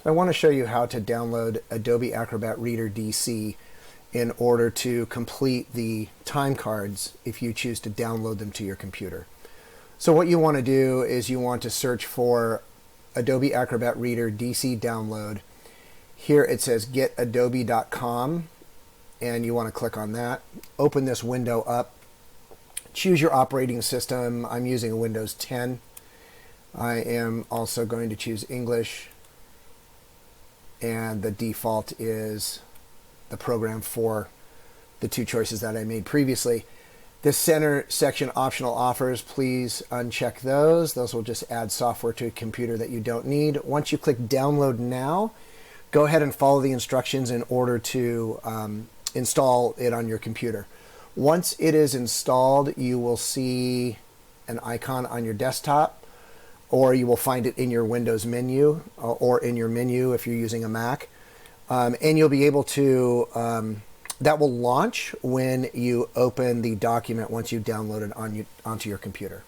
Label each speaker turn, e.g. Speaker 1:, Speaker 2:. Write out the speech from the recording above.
Speaker 1: I want to show you how to download Adobe Acrobat Reader DC in order to complete the time cards if you choose to download them to your computer. So what you want to do is you want to search for Adobe Acrobat Reader DC download. Here it says getadobe.com and you want to click on that. Open this window up. Choose your operating system. I'm using Windows 10. I am also going to choose English, and the default is the program for the two choices that I made previously. This center section, optional offers, please uncheck those. Those will just add software to a computer that you don't need. Once you click download now, go ahead and follow the instructions in order to install it on your computer. Once it is installed, you will see an icon on your desktop, or you will find it in your Windows menu or in your menu if you're using a Mac. And you'll be able to, that will launch when you open the document once you download it onto your computer.